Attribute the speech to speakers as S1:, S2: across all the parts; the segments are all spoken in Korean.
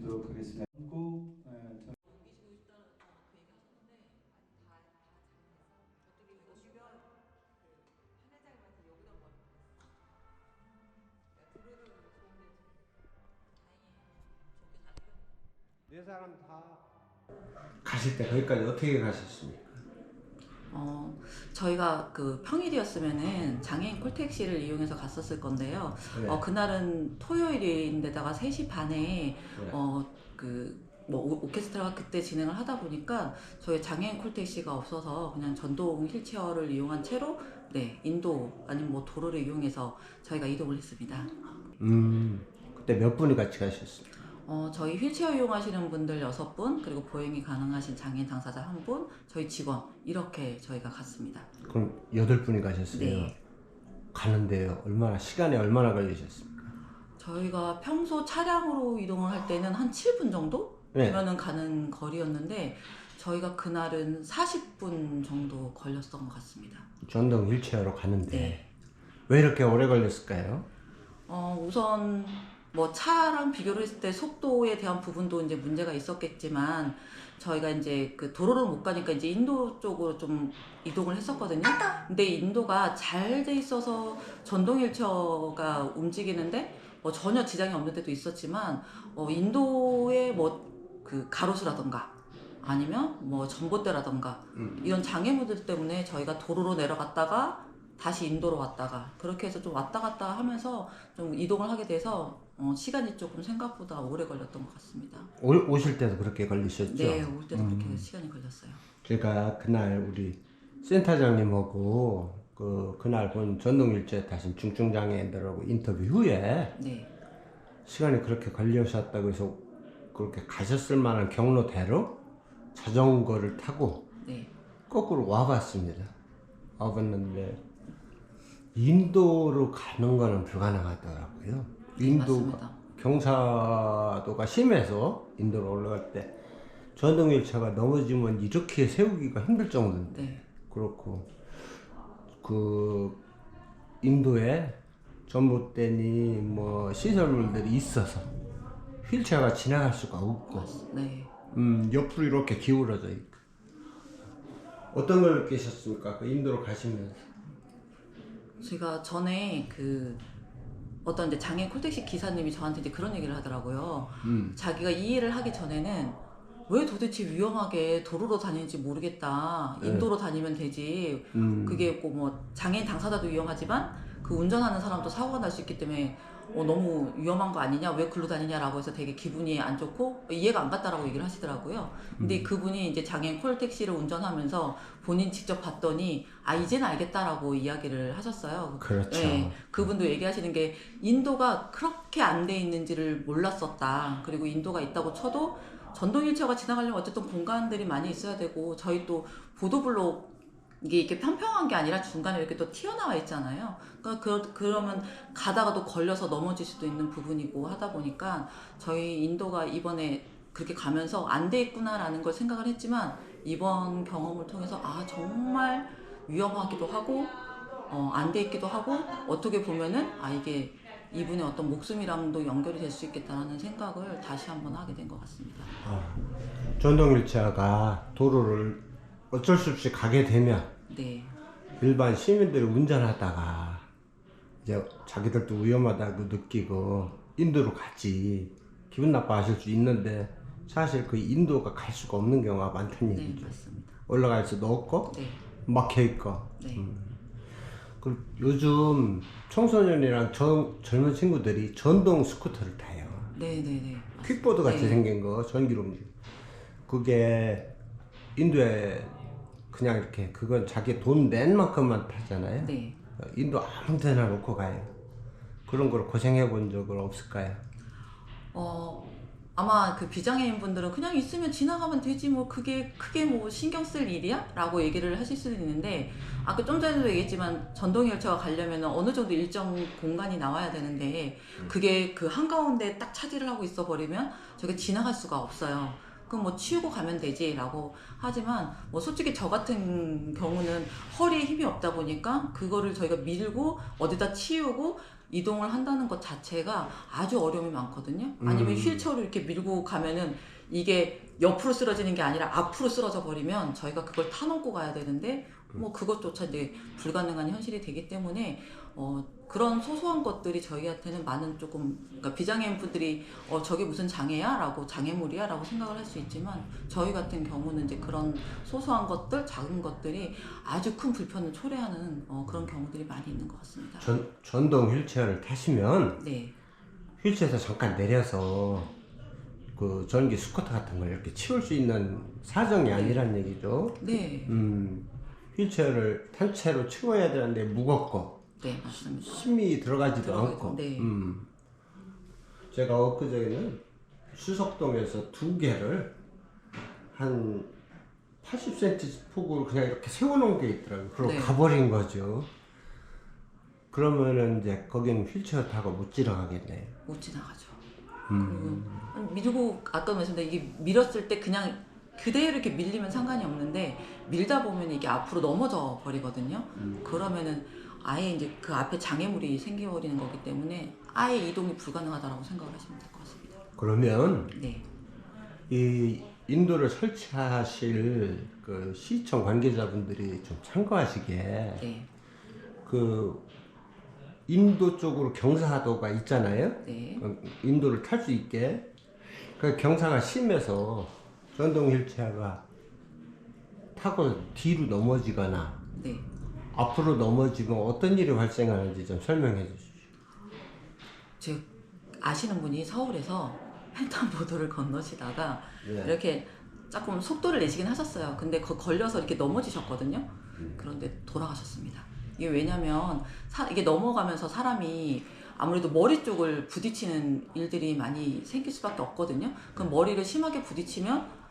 S1: 드리도록 하겠습니다. 그리고
S2: 네 사람 다 가실 때 거기까지 어떻게 가셨습니까?
S3: 저희가 그 평일이었으면은 장애인 콜택시를 이용해서 갔었을 건데요.
S2: 네.
S3: 그날은 토요일인데다가 3시 반에
S2: 네.
S3: 오케스트라가 그때 진행을 하다 보니까 저희 장애인 콜택시가 없어서 그냥 전동 휠체어를 이용한 채로 인도 아니면 뭐 도로를 이용해서 저희가 이동을 했습니다.
S2: 그때 몇 분이 같이 가셨습니까?
S3: 저희 휠체어 이용하시는 분들 6분, 그리고 보행이 가능하신 장애인 당사자 1분, 저희 직원 이렇게 저희가 갔습니다.
S2: 그럼 8분이 가셨어요?
S3: 네.
S2: 가는데요. 시간이 얼마나 걸리셨습니까?
S3: 저희가 평소 차량으로 이동을 할 때는 한 7분 정도?
S2: 네.
S3: 면은 가는 거리였는데 저희가 그날은 40분 정도 걸렸던 것 같습니다.
S2: 전동 휠체어로 가는데
S3: 네.
S2: 왜 이렇게 오래 걸렸을까요?
S3: 우선 뭐 차랑 비교를 했을 때 속도에 대한 부분도 이제 문제가 있었겠지만 저희가 이제 그 도로를 못 가니까 이제 인도 쪽으로 좀 이동을 했었거든요. 근데 인도가 잘 돼 있어서 전동 휠체어가 움직이는데 전혀 지장이 없는 데도 있었지만 인도의 뭐 그 가로수라던가 아니면 뭐 전봇대라던가 이런 장애물들 때문에 저희가 도로로 내려갔다가 다시 인도로 왔다가 그렇게 해서 좀 왔다 갔다 하면서 좀 이동을 하게 돼서 시간이 조금 생각보다 오래 걸렸던 것 같습니다.
S2: 오실 때도 그렇게 걸리셨죠?
S3: 네, 올 때도 그렇게 시간이 걸렸어요.
S2: 제가 그날 우리 센터장님하고 그날 본 전동 휠체어 타신 중증장애인들하고 인터뷰 후에
S3: 네.
S2: 시간이 그렇게 걸리셨다고 해서 그렇게 가셨을 만한 경로대로 자전거를 타고
S3: 네.
S2: 거꾸로 와봤습니다. 와봤는데 인도로 가는 거는 불가능하더라고요. 인도가
S3: 맞습니다.
S2: 경사도가 심해서 인도로 올라갈 때 전동 휠체어가 넘어지면 이렇게 세우기가 힘들 정도인데
S3: 네.
S2: 그렇고 그 인도에 전봇대니 뭐 시설물들이 있어서 휠체어가 지나갈 수가 없고
S3: 네.
S2: 옆으로 이렇게 기울어져 있고 어떤 걸 느끼셨습니까? 그 인도로 가시면서?
S3: 제가 전에 그 어떤 이제 장애인 콜택시 기사님이 저한테 이제 그런 얘기를 하더라고요. 자기가 이 일을 하기 전에는 왜 도대체 위험하게 도로로 다니는지 모르겠다. 인도로 다니면 되지. 그게 뭐 장애인 당사자도 위험하지만 그 운전하는 사람도 사고가 날 수 있기 때문에 너무 위험한 거 아니냐, 왜 글로 다니냐라고 해서 되게 기분이 안 좋고 이해가 안 갔다라고 얘기를 하시더라고요. 근데 그분이 이제 장애인 콜택시를 운전하면서 본인 직접 봤더니 이제는 알겠다라고 이야기를 하셨어요.
S2: 그렇죠.
S3: 네, 그분도 얘기하시는 게 인도가 그렇게 안 돼 있는지를 몰랐었다. 그리고 인도가 있다고 쳐도 전동 휠체어가 지나가려면 어쨌든 공간들이 많이 있어야 되고 저희 또 보도블록 이게 이렇게 평평한 게 아니라 중간에 이렇게 또 튀어나와 있잖아요. 그러면 가다가도 걸려서 넘어질 수도 있는 부분이고 하다 보니까 저희 인도가 이번에 그렇게 가면서 안 돼 있구나라는 걸 생각을 했지만 이번 경험을 통해서 정말 위험하기도 하고 안 돼 있기도 하고 어떻게 보면은 이게 이분의 어떤 목숨이랑도 연결이 될 수 있겠다라는 생각을 다시 한번 하게 된 것 같습니다.
S2: 전동 휠체어가 도로를 어쩔 수 없이 가게 되면
S3: 네.
S2: 일반 시민들이 운전하다가 이제 자기들도 위험하다고 느끼고 인도로 가지 기분 나빠하실 수 있는데 사실 그 인도가 갈 수가 없는 경우가 많다는
S3: 네,
S2: 얘기죠.
S3: 맞습니다.
S2: 올라갈 수도 없고
S3: 네.
S2: 막혀있고.
S3: 네.
S2: 그리고 요즘 청소년이랑 젊은 친구들이 전동 스쿠터를 타요.
S3: 네네네.
S2: 퀵보드 같이
S3: 네.
S2: 생긴 거 전기로 움직여. 그게 인도에 그냥 이렇게 그건 자기 돈 낸 만큼만 타잖아요.
S3: 네.
S2: 인도 아무 데나 놓고 가요. 그런 걸 고생해 본 적은 없을까요?
S3: 아마 그 비장애인 분들은 그냥 있으면 지나가면 되지 뭐 그게 크게 뭐 신경 쓸 일이야? 라고 얘기를 하실 수도 있는데 아까 좀 전에도 얘기했지만 전동 휠체어가 가려면 어느 정도 일정 공간이 나와야 되는데 그게 그 한가운데 딱 차지를 하고 있어 버리면 저게 지나갈 수가 없어요. 그럼 뭐 치우고 가면 되지라고 하지만 뭐 솔직히 저 같은 경우는 허리에 힘이 없다 보니까 그거를 저희가 밀고 어디다 치우고 이동을 한다는 것 자체가 아주 어려움이 많거든요. 아니면 휠체어로 이렇게 밀고 가면은 이게 옆으로 쓰러지는 게 아니라 앞으로 쓰러져 버리면 저희가 그걸 타놓고 가야 되는데 뭐 그것조차 이제 불가능한 현실이 되기 때문에 그런 소소한 것들이 저희한테는 많은 조금 그러니까 비장애인 분들이 저게 무슨 장애야? 라고 장애물이야? 라고 생각을 할 수 있지만 저희 같은 경우는 이제 그런 소소한 것들, 작은 것들이 아주 큰 불편을 초래하는 그런 경우들이 많이 있는 것 같습니다.
S2: 전동 휠체어를 타시면
S3: 네.
S2: 휠체어에서 잠깐 내려서 그 전기 스쿠터 같은 걸 이렇게 치울 수 있는 사정이 아니란 얘기죠.
S3: 네.
S2: 휠체어를 탄 채로 치워야 되는데 무겁고
S3: 네, 맞습니다.
S2: 힘이 들어가지도 않고.
S3: 네.
S2: 제가 엊그저께는 수석동에서 두 개를 한 80cm 폭으로 그냥 이렇게 세워놓은 게 있더라고요. 그러고
S3: 네.
S2: 가버린 거죠. 그러면은 이제 거기는 휠체어 타고 못 지나가겠네요.
S3: 못 지나가죠. 그리고 밀고 아까 말씀드린 이게 밀었을 때 그냥 그대로 이렇게 밀리면 상관이 없는데 밀다 보면 이게 앞으로 넘어져 버리거든요. 그러면은 아예 이제 그 앞에 장애물이 생겨버리는 거기 때문에 아예 이동이 불가능하다라고 생각을 하시면 될 것 같습니다.
S2: 그러면
S3: 네.
S2: 이 인도를 설치하실 그 시청 관계자분들이 좀 참고하시기에
S3: 네.
S2: 그 인도 쪽으로 경사도가 있잖아요.
S3: 네.
S2: 인도를 탈 수 있게 그 경사가 심해서 전동 휠체어가 타고 뒤로 넘어지거나
S3: 네.
S2: 앞으로 넘어지면 어떤 일이 발생하는지 좀 설명해 주시죠.
S3: 즉 아시는 분이 서울에서 횡단보도를 건너시다가
S2: 네.
S3: 이렇게 조금 속도를 내시긴 하셨어요. 근데 걸려서 이렇게 넘어지셨거든요. 그런데 돌아가셨습니다. 이게 왜냐면 이게 넘어가면서 사람이 아무래도 머리 쪽을 부딪히는 일들이 많이 생길 수밖에 없거든요. 그럼 머리를 심하게 부딪히면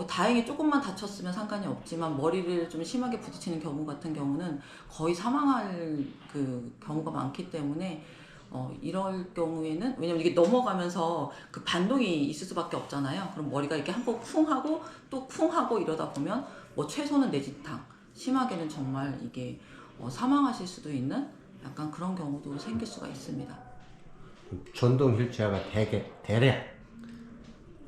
S3: 다행히 조금만 다쳤으면 상관이 없지만 머리를 좀 심하게 부딪히는 경우 같은 경우는 거의 사망할 그 경우가 많기 때문에 이럴 경우에는 왜냐면 이게 넘어가면서 그 반동이 있을 수밖에 없잖아요. 그럼 머리가 이렇게 한번 쿵 하고 또 쿵 하고 이러다 보면 뭐 최소는 내지탕, 심하게는 정말 이게 사망하실 수도 있는 약간 그런 경우도 생길 수가 있습니다.
S2: 전동 휠체어가 대략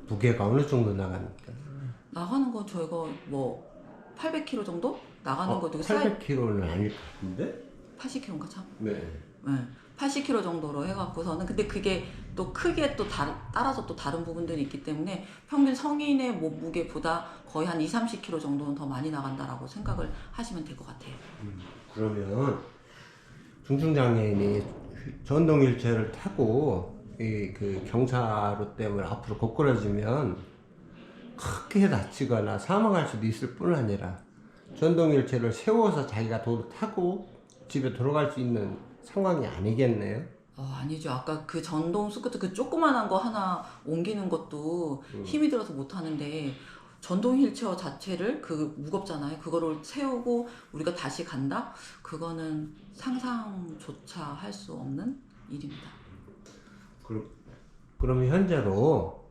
S2: 무게가 어느 정도 나갑니까?
S3: 나가는 건 저희가 뭐 800km 정도 나가는 것도
S2: 800km는 아닐 것 같은데?
S3: 80km인가 참?
S2: 네.
S3: 네. 80km 정도로 해갖고서는 근데 그게 또 크게 또 따라서 또 다른 부분들이 있기 때문에 평균 성인의 몸무게보다 거의 한 20-30kg 정도는 더 많이 나간다라고 생각을 하시면 될 것 같아요.
S2: 그러면 중증장애인이 전동 휠체어를 타고 이 그 경사로 때문에 앞으로 고꾸라지면 크게 다치거나 사망할 수도 있을 뿐 아니라 전동 휠체어를 세워서 자기가 타고 집에 돌아갈 수 있는 상황이 아니겠네요.
S3: 아니죠. 아까 그 전동 스쿠터 그 조그만한 거 하나 옮기는 것도 힘이 들어서 못 하는데 전동 휠체어 자체를 그 무겁잖아요. 그거를 세우고 우리가 다시 간다? 그거는 상상조차 할 수 없는 일입니다.
S2: 그러면 현재로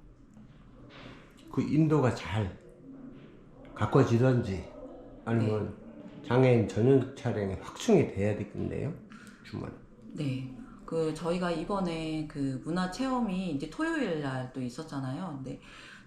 S2: 그 인도가 잘 가꿔지던지 아니면 장애인 전용 차량이 확충이 돼야 되겠네요. 주말.
S3: 네. 그 저희가 이번에 그 문화 체험이 이제 토요일 날 또 있었잖아요. 근데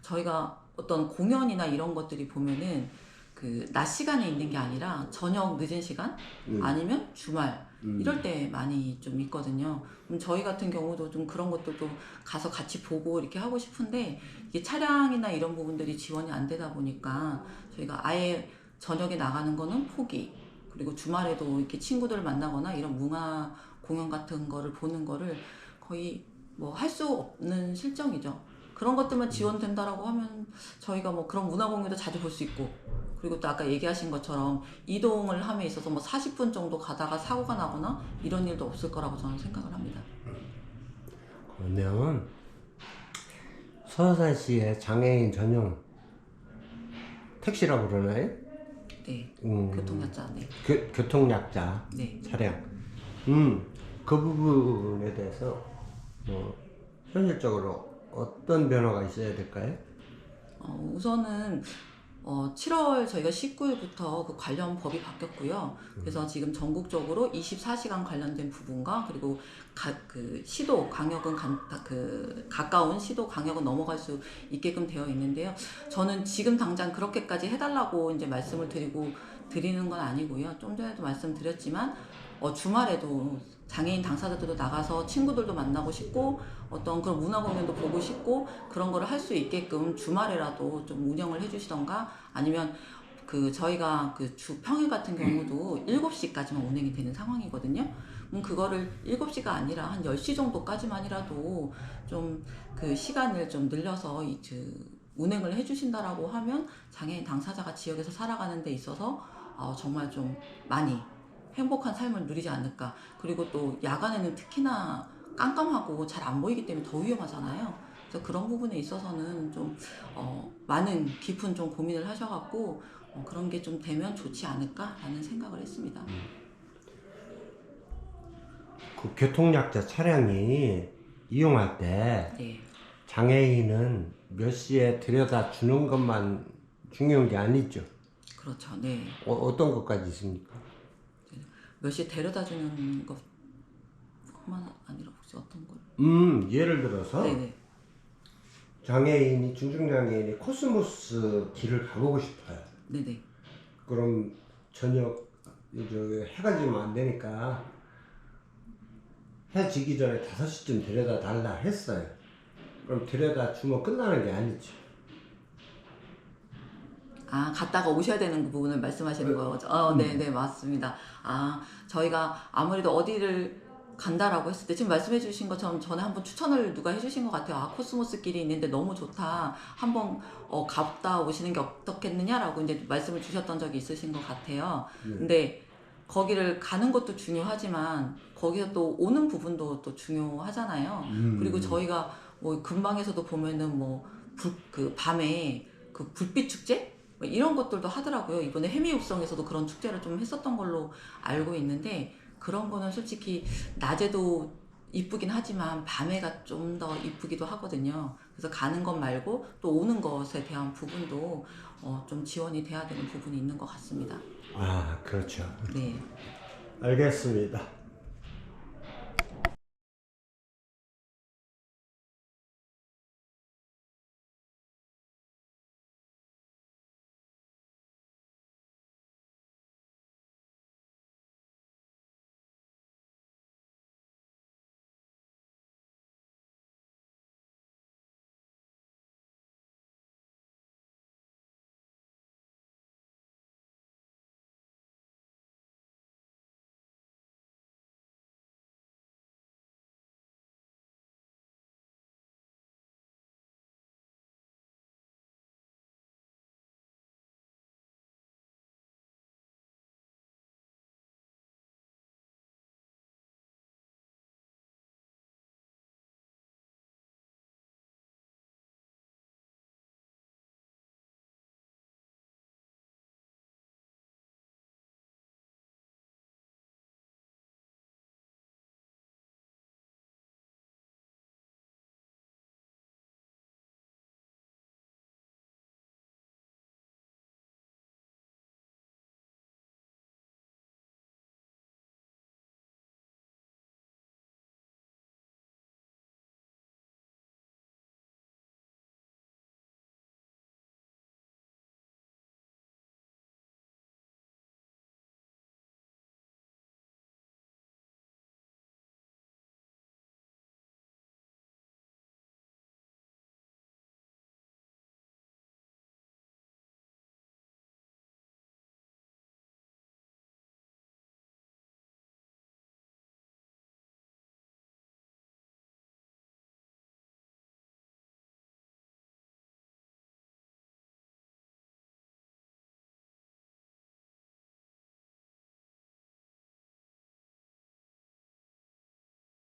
S3: 저희가 어떤 공연이나 이런 것들이 보면은 그 낮 시간에 있는 게 아니라 저녁 늦은 시간 아니면 주말 이럴 때 많이 좀 있거든요. 그럼 저희 같은 경우도 좀 그런 것들도 가서 같이 보고 이렇게 하고 싶은데 이게 차량이나 이런 부분들이 지원이 안 되다 보니까 저희가 아예 저녁에 나가는 거는 포기. 그리고 주말에도 이렇게 친구들을 만나거나 이런 문화 공연 같은 거를 보는 거를 거의 뭐 할 수 없는 실정이죠. 그런 것들만 지원된다라고 하면 저희가 뭐 그런 문화 공연도 자주 볼 수 있고 그리고 또 아까 얘기하신 것처럼 이동을 함에 있어서 뭐 40분 정도 가다가 사고가 나거나 이런 일도 없을 거라고 저는 생각을 합니다.
S2: 그러면 서산시의 장애인 전용 택시라고 그러나요?
S3: 네. 교통약자. 네.
S2: 교통약자
S3: 네.
S2: 차량. 그 부분에 대해서 뭐 현실적으로 어떤 변화가 있어야 될까요?
S3: 우선은 7월 저희가 19일부터 그 관련 법이 바뀌었고요. 그래서 지금 전국적으로 24시간 관련된 부분과 그리고 그 시도 강역은 가까운 시도 강역은 넘어갈 수 있게끔 되어 있는데요. 저는 지금 당장 그렇게까지 해달라고 이제 말씀을 드리는 건 아니고요. 좀 전에도 말씀드렸지만 주말에도 장애인 당사자들도 나가서 친구들도 만나고 싶고 어떤 그런 문화 공연도 보고 싶고 그런 거를 할 수 있게끔 주말에라도 좀 운영을 해주시던가 아니면 그 저희가 그 주 평일 같은 경우도 7시까지만 운행이 되는 상황이거든요. 그거를 7시가 아니라 한 10시 정도까지만이라도 좀 그 시간을 좀 늘려서 운행을 해주신다라고 하면 장애인 당사자가 지역에서 살아가는 데 있어서 정말 좀 많이 행복한 삶을 누리지 않을까. 그리고 또 야간에는 특히나 깜깜하고 잘 안 보이기 때문에 더 위험하잖아요. 그래서 그런 부분에 있어서는 좀 많은 깊은 좀 고민을 하셔갖고 그런 게 좀 되면 좋지 않을까라는 생각을 했습니다.
S2: 그 교통약자 차량이 이용할 때
S3: 네,
S2: 장애인은 몇 시에 들여다 주는 것만 중요한 게 아니죠.
S3: 그렇죠. 네.
S2: 어떤 것까지 있습니까?
S3: 몇 시에 데려다 주는 것뿐만 아니라 혹시 어떤 걸?
S2: 예를 들어서
S3: 네네.
S2: 중증장애인이 코스모스 길을 가보고 싶어요.
S3: 네네.
S2: 그럼 저녁 해가 지면 안 되니까 해 지기 전에 5시쯤 데려다 달라 했어요. 그럼 데려다 주면 끝나는 게 아니죠.
S3: 갔다가 오셔야 되는 그 부분을 말씀하시는 거죠. 네네, 맞습니다. 저희가 아무래도 어디를 간다라고 했을 때, 지금 말씀해 주신 것처럼 전에 한번 추천을 누가 해주신 것 같아요. 코스모스 길이 있는데 너무 좋다. 한번 갔다 오시는 게 어떻겠느냐라고 이제 말씀을 주셨던 적이 있으신 것 같아요. 근데 거기를 가는 것도 중요하지만, 거기서 또 오는 부분도 또 중요하잖아요. 그리고 저희가 뭐 근방에서도 보면은 그 밤에 그 불빛 축제? 뭐 이런 것들도 하더라고요. 이번에 해미육성에서도 그런 축제를 좀 했었던 걸로 알고 있는데 그런 거는 솔직히 낮에도 이쁘긴 하지만 밤에가 좀 더 이쁘기도 하거든요. 그래서 가는 것 말고 또 오는 것에 대한 부분도 좀 지원이 돼야 되는 부분이 있는 것 같습니다.
S2: 그렇죠.
S3: 네.
S2: 알겠습니다.